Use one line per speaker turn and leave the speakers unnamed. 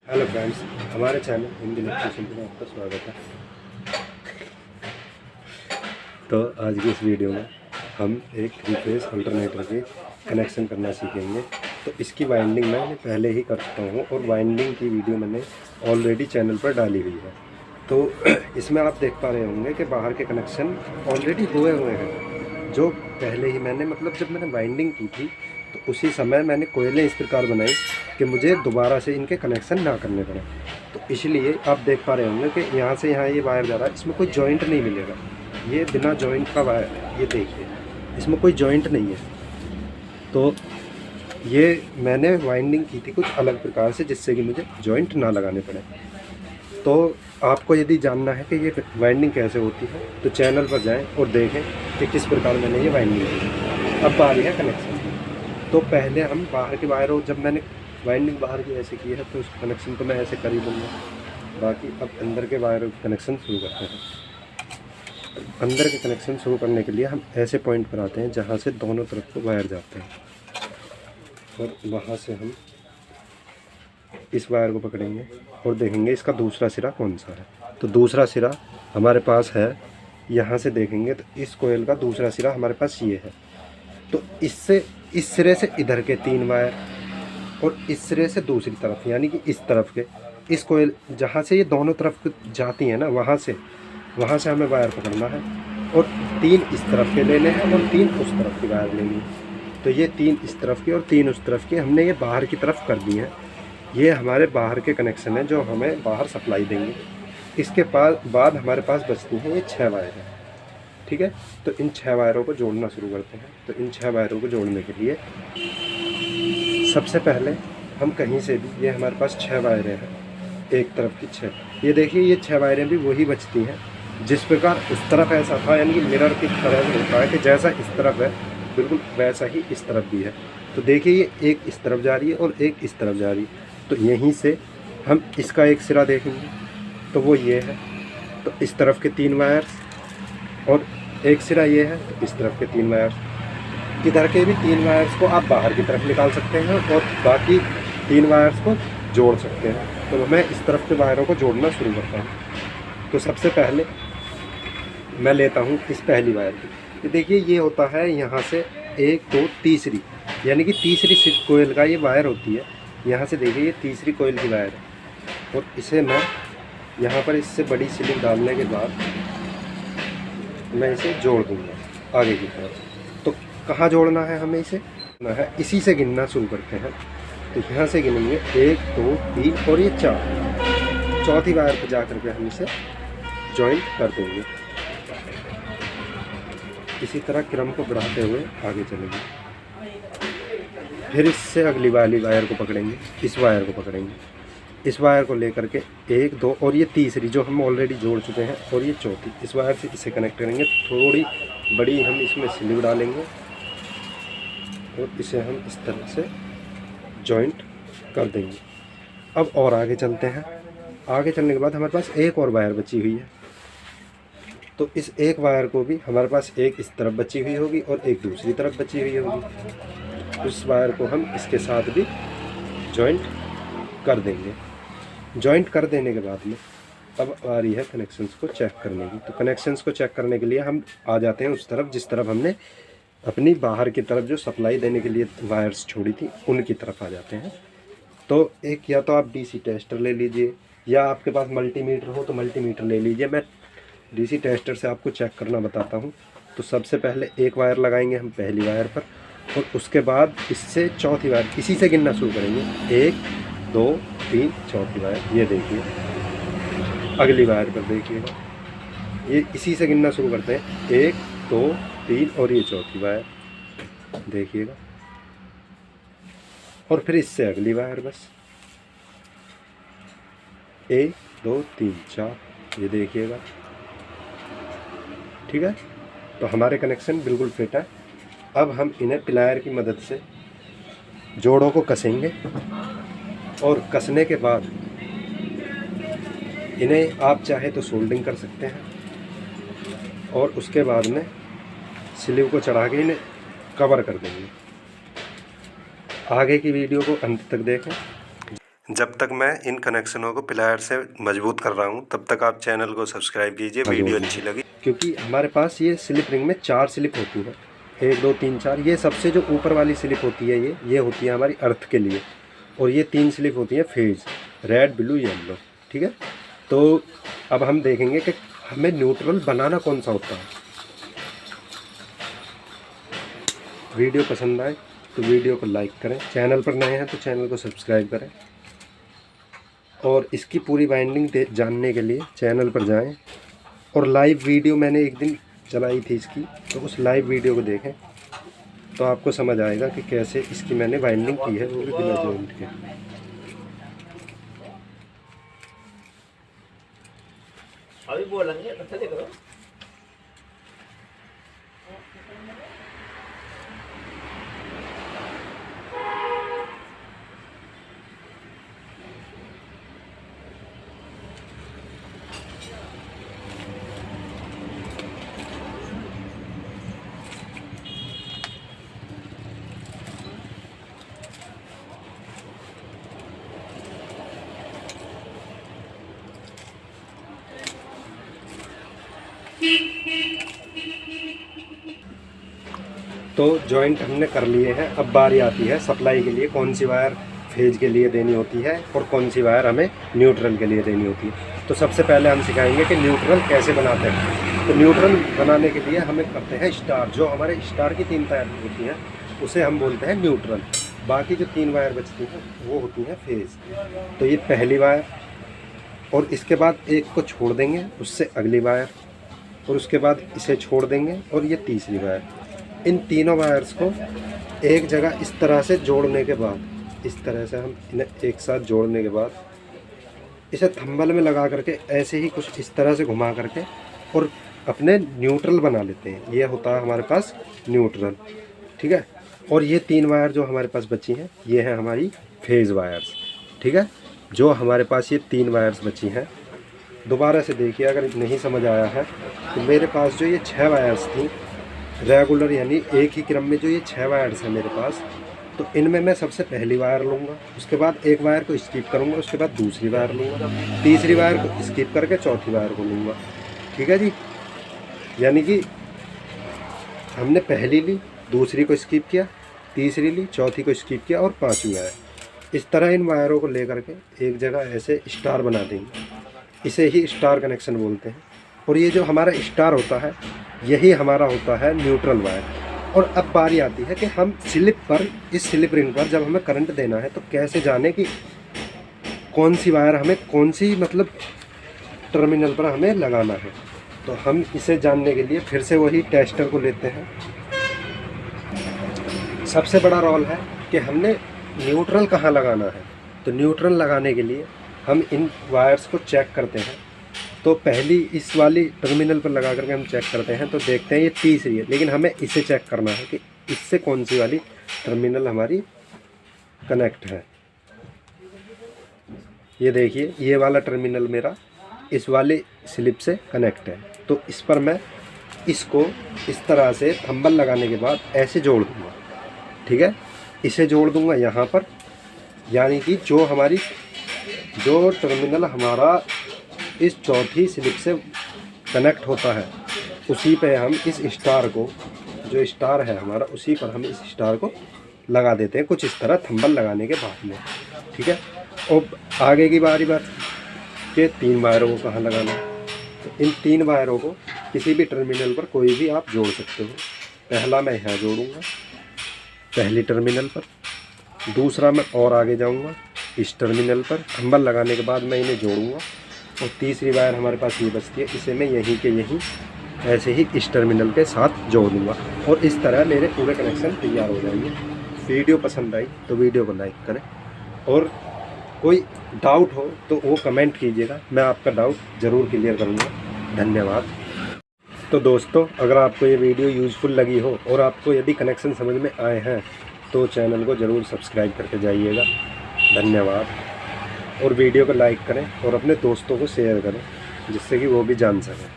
Hello friends, हमारे channel Hindi electrician में आपका स्वागत है। तो आज की इस वीडियो में हम एक 3 फेज अल्टरनेटर के कनेक्शन करना सीखेंगे। तो इसकी वाइंडिंग मैंने पहले ही कर चुका हूँ और वाइंडिंग की वीडियो मैंने ऑलरेडी चैनल पर डाली हुई है। तो इसमें आप देख पा रहे होंगे कि बाहर के कनेक्शन ऑलरेडी हुए हैं, जो पहले ही मैंने जब मैंने वाइंडिंग की थी तो उसी समय मैंने कोयलें इस प्रकार बनाई कि मुझे दोबारा से इनके कनेक्शन ना करने पड़े। तो इसलिए आप देख पा रहे होंगे कि यहाँ से यहाँ ये वायर जा रहा है, इसमें कोई जॉइंट नहीं मिलेगा। ये बिना जॉइंट का वायर, ये देखिए इसमें कोई जॉइंट नहीं है। तो ये मैंने वाइंडिंग की थी कुछ अलग प्रकार से, जिससे कि मुझे जॉइंट ना लगाने पड़े। तो आपको यदि जानना है कि ये वाइंडिंग कैसे होती है तो चैनल पर जाएं और देखें कि किस प्रकार मैंने ये वाइंडिंग की। अब बारी है कनेक्शन की। तो पहले हम बाहर के वायरों, जब मैंने वाइंडिंग बाहर की ऐसे की है तो उसका कनेक्शन तो मैं ऐसे कर ही दूँगा। बाकी अब अंदर के वायरों के कनेक्शन शुरू करते हैं। अंदर के कनेक्शन शुरू करने के लिए हम ऐसे पॉइंट पर आते हैं जहाँ से दोनों तरफ को वायर जाते हैं, और वहाँ से हम इस वायर को पकड़ेंगे और देखेंगे इसका दूसरा सिरा कौन सा है। तो दूसरा सिरा हमारे पास है, यहाँ से देखेंगे तो इस कोयल का दूसरा सिरा हमारे पास ये है। तो इससे इस सिरे से इधर के 3 वायर और इस सिरे से दूसरी तरफ, यानी कि इस तरफ के, इस कोयल जहाँ से ये दोनों तरफ जाती हैं ना, वहाँ से हमें वायर पकड़ना है और 3 इस तरफ के लेने हैं और 3 उस तरफ की वायर लेनी है। तो ये 3 इस तरफ की और 3 उस तरफ की हमने ये बाहर की तरफ कर दी हैं। ये हमारे बाहर के कनेक्शन हैं जो हमें बाहर सप्लाई देंगे। इसके बाद हमारे पास बचती हैं ये 6 वायर हैं, ठीक है। तो इन 6 वायरों को जोड़ना शुरू करते हैं। तो इन 6 वायरों को जोड़ने के लिए सबसे पहले हम कहीं से भी, ये हमारे पास 6 वायरें हैं, एक तरफ की 6, ये देखिए ये 6 वायरें भी वही बचती हैं जिस प्रकार उस तरफ ऐसा था, यानी कि मिरर की तरह होता है कि जैसा इस तरफ है बिल्कुल वैसा ही इस तरफ भी है। तो देखिए ये एक इस तरफ जा रही है और एक इस तरफ जा रही है। तो यहीं से हम इसका एक सिरा देखेंगे तो वो ये है। तो इस तरफ के 3 वायर्स और एक सिरा ये है, तो इस तरफ के 3 वायर्स। इधर के भी 3 वायर्स को आप बाहर की तरफ निकाल सकते हैं और बाकी 3 वायर्स को जोड़ सकते हैं। तो मैं इस तरफ के वायरों को जोड़ना शुरू करता हूँ। तो सबसे पहले मैं लेता हूँ इस पहली वायर की। तो देखिए ये होता है यहाँ से 1 2 तीसरी, यानी कि तीसरी कोयल का ये वायर होती है। यहाँ से देखिए ये तीसरी कोयल की वायर है और इसे मैं यहाँ पर इससे बड़ी स्लिप डालने के बाद मैं इसे जोड़ दूँगा आगे की तरफ। तो कहाँ जोड़ना है हमें इसे, इसी से गिनना शुरू करते हैं। तो यहाँ से गिनेंगे 1 2 3 और ये 4, चौथी वायर पर जा कर के हम इसे जॉइंट कर देंगे। इसी तरह क्रम को बढ़ाते हुए आगे चलेंगे। फिर इससे अगली वाली वायर को पकड़ेंगे, इस वायर को पकड़ेंगे, इस वायर को लेकर के 1 2 और ये तीसरी जो हम ऑलरेडी जोड़ चुके हैं और ये चौथी, इस वायर से इसे कनेक्ट करेंगे। थोड़ी बड़ी हम इसमें स्लीव डालेंगे और इसे हम इस तरह से जॉइंट कर देंगे। अब और आगे चलते हैं। आगे चलने के बाद हमारे पास एक और वायर बची हुई है। तो इस एक वायर को भी हमारे पास एक इस तरफ बची हुई होगी और एक दूसरी तरफ बची हुई होगी। उस वायर को हम इसके साथ भी जॉइंट कर देंगे। जॉइंट कर देने के बाद में अब आ रही है कनेक्शंस को चेक करने की। तो कनेक्शंस को चेक करने के लिए हम आ जाते हैं उस तरफ जिस तरफ हमने अपनी बाहर की तरफ जो सप्लाई देने के लिए वायर्स छोड़ी थी उनकी तरफ आ जाते हैं। तो एक या तो आप डीसी टेस्टर ले लीजिए या आपके पास मल्टीमीटर हो तो मल्टीमीटर ले लीजिए। मैं डीसी टेस्टर से आपको चेक करना बताता हूँ। तो सबसे पहले एक वायर लगाएंगे हम पहली वायर पर और उसके बाद इससे चौथी वायर, इसी से गिनना शुरू करेंगे। 1 2 3 चौथी वायर, ये देखिए अगली वायर पर देखिएगा, ये इसी से गिनना शुरू करते हैं। 1 2 3 और ये चौथी वायर देखिएगा, और फिर इससे अगली वायर बस 1 2 3 4, ये देखिएगा, ठीक है। तो हमारे कनेक्शन बिल्कुल फिट है। अब हम इन्हें प्लायर की मदद से जोड़ों को कसेंगे और कसने के बाद इन्हें आप चाहे तो सोल्डिंग कर सकते हैं और उसके बाद में स्लीव को चढ़ा के इन्हें कवर कर देंगे। आगे की वीडियो को अंत तक देखें। जब तक मैं इन कनेक्शनों को प्लायर से मजबूत कर रहा हूँ तब तक आप चैनल को सब्सक्राइब कीजिए। वीडियो अच्छी लगी क्योंकि हमारे पास ये स्लिप रिंग में 4 स्लिप होती है, 1 2 3 4। ये सबसे जो ऊपर वाली स्लिप होती है ये होती है हमारी अर्थ के लिए, और ये 3 स्लिप होती है फेज, रेड ब्लू येलो। ठीक है, तो अब हम देखेंगे कि हमें न्यूट्रल बनाना कौन सा होता है। वीडियो पसंद आए तो वीडियो को लाइक करें, चैनल पर नए हैं तो चैनल को सब्सक्राइब करें, और इसकी पूरी वाइंडिंग जानने के लिए चैनल पर जाएं। और लाइव वीडियो मैंने एक दिन चलाई थी इसकी, तो उस लाइव वीडियो को देखें तो आपको समझ आएगा कि कैसे इसकी मैंने वाइंडिंग की है, वो भी बिना जॉइंट के।
अभी बोलेंगे तो देखो।
तो जॉइंट हमने कर लिए हैं। अब बारी आती है सप्लाई के लिए, कौन सी वायर फेज के लिए देनी होती है और कौन सी वायर हमें न्यूट्रल के लिए देनी होती है। तो सबसे पहले हम सिखाएंगे कि न्यूट्रल कैसे बनाते हैं। तो न्यूट्रल बनाने के लिए हमें करते हैं स्टार, जो हमारे स्टार की 3 वायर होती हैं उसे हम बोलते हैं न्यूट्रल। बाकी जो 3 वायर बचती हैं वो होती हैं फेज। तो ये पहली वायर, और इसके बाद एक को छोड़ देंगे, उससे अगली वायर, और उसके बाद इसे छोड़ देंगे, और ये तीसरी वायर। इन तीनों वायर्स को एक जगह इस तरह से जोड़ने के बाद, इस तरह से हम इन्हें एक साथ जोड़ने के बाद इसे थंबल में लगा करके ऐसे ही कुछ इस तरह से घुमा करके और अपने न्यूट्रल बना लेते हैं। ये होता है हमारे पास न्यूट्रल। ठीक है, और ये 3 वायर जो हमारे पास बची हैं ये हैं हमारी फेज वायर्स। ठीक है, जो हमारे पास ये 3 वायर्स बची हैं, दोबारा से देखिए अगर नहीं समझ आया है तो मेरे पास जो ये 6 वायर्स थी रेगुलर, यानी एक ही क्रम में जो ये 6 वायर्स हैं मेरे पास, तो इनमें मैं सबसे पहली वायर लूँगा, उसके बाद एक वायर को स्किप करूँगा, उसके बाद दूसरी वायर लूँगा, तीसरी वायर को स्किप करके चौथी वायर को लूँगा। ठीक है जी, यानी कि हमने पहली ली, दूसरी को स्किप किया, तीसरी ली, चौथी को स्किप किया और 5वीं वायर। इस तरह इन वायरों को ले करके एक जगह ऐसे स्टार बना देंगे, इसे ही स्टार कनेक्शन बोलते हैं। और ये जो हमारा स्टार होता है यही हमारा होता है न्यूट्रल वायर। और अब बारी आती है कि हम स्लिप पर, इस स्लिप रिंग पर जब हमें करंट देना है तो कैसे जाने कि कौन सी वायर हमें कौन सी मतलब टर्मिनल पर हमें लगाना है। तो हम इसे जानने के लिए फिर से वही टेस्टर को लेते हैं। सबसे बड़ा रोल है कि हमने न्यूट्रल कहाँ लगाना है। तो न्यूट्रल लगाने के लिए हम इन वायर्स को चेक करते हैं। तो पहली इस वाली टर्मिनल पर लगा करके हम चेक करते हैं, तो देखते हैं ये तीसरी है, लेकिन हमें इसे चेक करना है कि इससे कौन सी वाली टर्मिनल हमारी कनेक्ट है। ये देखिए ये वाला टर्मिनल मेरा इस वाले स्लिप से कनेक्ट है। तो इस पर मैं इसको इस तरह से थंबल लगाने के बाद ऐसे जोड़ दूँगा। ठीक है, इसे जोड़ दूँगा यहाँ पर, यानी कि जो टर्मिनल हमारा इस चौथी स्लिप से कनेक्ट होता है उसी पे हम इस स्टार को, जो स्टार है हमारा, उसी पर हम इस स्टार को लगा देते हैं कुछ इस तरह थंबल लगाने के बाद में। ठीक है, और आगे की बात के 3 वायरों को कहाँ लगाना है। तो इन 3 वायरों को किसी भी टर्मिनल पर कोई भी आप जोड़ सकते हो। पहला मैं यहाँ जोड़ूँगा पहली टर्मिनल पर, दूसरा मैं और आगे जाऊँगा इस टर्मिनल पर, थंबल लगाने के बाद मैं इन्हें जोड़ूँगा, और तीसरी वायर हमारे पास ये बचती है, इसे मैं यहीं के यहीं ऐसे ही इस टर्मिनल के साथ जोड़ दूँगा, और इस तरह मेरे पूरे कनेक्शन तैयार हो जाएंगे। वीडियो पसंद आई तो वीडियो को लाइक करें, और कोई डाउट हो तो वो कमेंट कीजिएगा, मैं आपका डाउट ज़रूर क्लियर करूँगा। धन्यवाद। तो दोस्तों, अगर आपको ये वीडियो यूज़फुल लगी हो और आपको यदि कनेक्शन समझ में आए हैं तो चैनल को ज़रूर सब्सक्राइब करके जाइएगा। धन्यवाद। और वीडियो को लाइक करें और अपने दोस्तों को शेयर करें जिससे कि वो भी जान सकें।